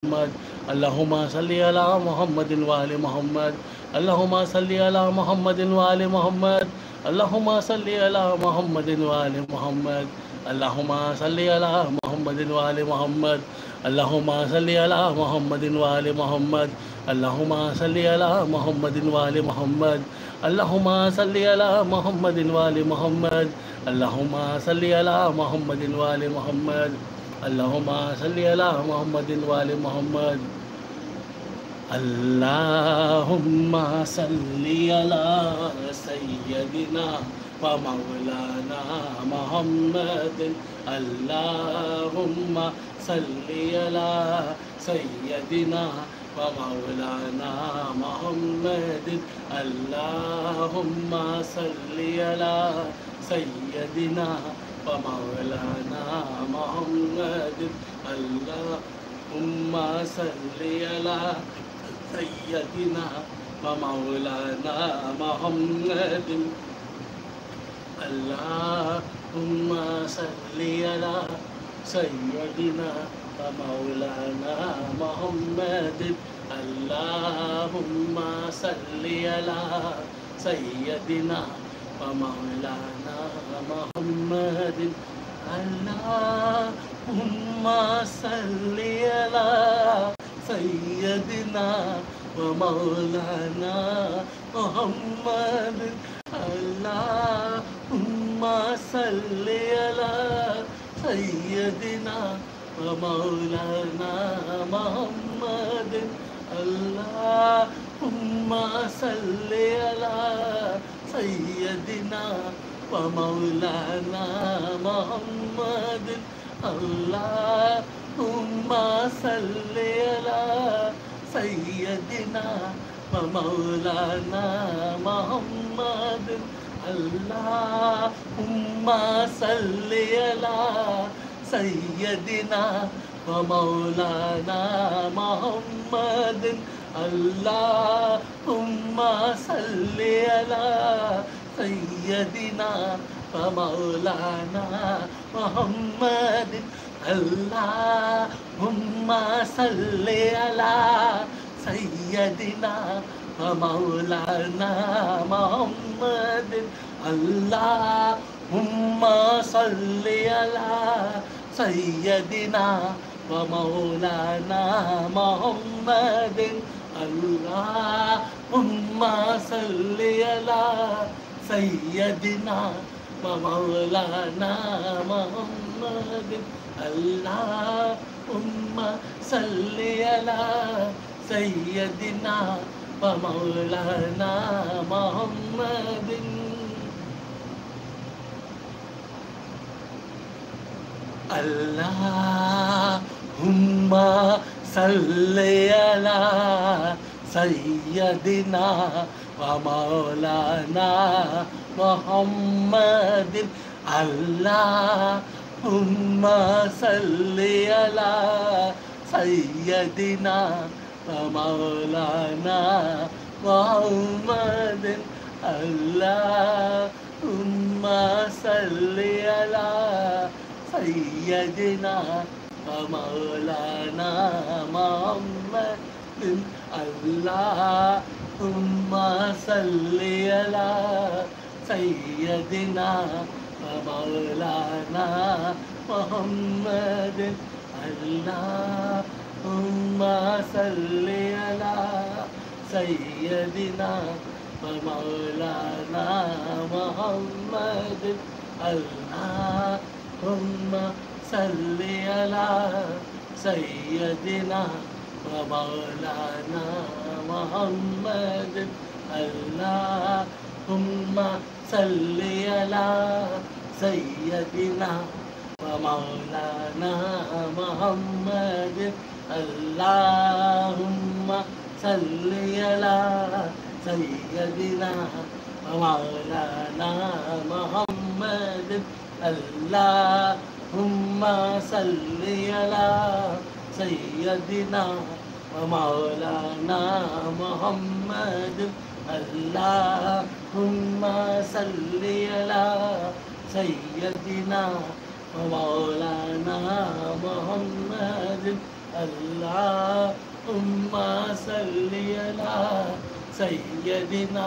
मोहम्मद। अल्लाहुम्मा सल्ली अला मुहम्मदिन व आलि मोहम्मद। अल्लाहुम्मा सल्ली अला मुहम्मदिन व आलि मोहम्मद। अल्लाहुम्मा सल्ली अला मुहम्मदिन व आलि मोहम्मद। अल्लाहुम्मा सल्ली अला मुहम्मदिन व आलि मोहम्मद। अल्लाहुम्मा सल्ली अला मुहम्मदिन व आलि मोहम्मद। अल्लाहुम्मा सल्ली अला मुहम्मदिन व आलि मोहम्मद। अल्लाहुम्मा सल्ली अला मुहम्मदिन व आलि मोहम्मद। अल्लाहुम्मा सल्ली अला मुहम्मदिन व आलि मोहम्मद। अल्लाहुम्मा सल्ली अला मुहम्मदिन व आलि मोहम्मद। अल्लाहुम्मा सल्ली अला सय्यदिना व मौलाना मुहम्मदिन। अल्लाहुम्मा सल्ली अला सय्यदिना व मौलाना मुहम्मदिन। अल्लाहुम्मा सल्ली अला सय्यदिना व मौलाना मुहम्मदिन। अल्लाहुम्मा सल्ली अला सय्यदिना व मौलाना मुहम्मदिन। अल्लाहुम्मा सल्ली अला सय्यदिना व मौलाना मुहम्मदिन। अल्लाहुम्मा सल्ली अला सय्यदिना व मौलाना मुहम्मदिन। अल्लाहुम्मा सल्ली अला सय्यदिना व मौलाना मुहम्मदिन। अल्लाहुम्मा सल्ली अला सय्यदिना व मौलाना मुहम्मदिन। अल्लाहुम्मा सल्ली अला सय्यदिना व मौलाना मुहम्मदिन। अल्लाहुम्मा सल्ली अला सय्यदिना व मौलाना मुहम्मदिन। अल्लाहुम्मा सल्ली अला सय्यदिना व मौलाना मुहम्मदिन। अल्लाहुम्मा सल्ली अला सय्यदिना व मौलाना मुहम्मदिन। अल्लाहुम्मा सल्ली अला सय्यदिना व मौलाना मुहम्मदिन। अल्लाहुम्मा सल्ली अला सय्यदिना व मौलाना मुहम्मदिन। अल्लाहुम्मा सल्ली अला सय्यदिना व मौलाना मुहम्मदिन। अल्लाहुम्मा सल्ली अला सय्यदिना व मौलाना मुहम्मदिन। अल्लाहुम्मा सल्ली अला सय्यदिना व मौलाना मुहम्मदिन। अल्लाहुम्मा सल्ली अला सय्यदिना व मौलाना मुहम्मदिन। अल्लाहुम्मा सल्ली अला सय्यदिना व मौलाना मुहम्मदिन। अल्लाहुम्मा सल्ली अला सय्यदिना व मौलाना मुहम्मदिन। अल्लाहुम्मा सल्ली अला सय्यदिना व मौलाना मुहम्मदिन। अल्लाहुम्मा सल्ली अला सय्यदिना व मौलाना मुहम्मदिन। अल्लाहुम्मा सल्ली अला सय्यदिना व मौलाना मुहम्मदिन। अल्लाहुम्मा सल्ली अला सय्यदिना व मौलाना मुहम्मदिन। अल्लाहुम्मा सल्ली अला सय्यदिना व मौलाना मुहम्मदिन। अल्लाहुम्मा सल्ली अला सय्यदिना व मौलाना मुहम्मदिन। अल्लाहुम्मा सल्ली अला सय्यदिना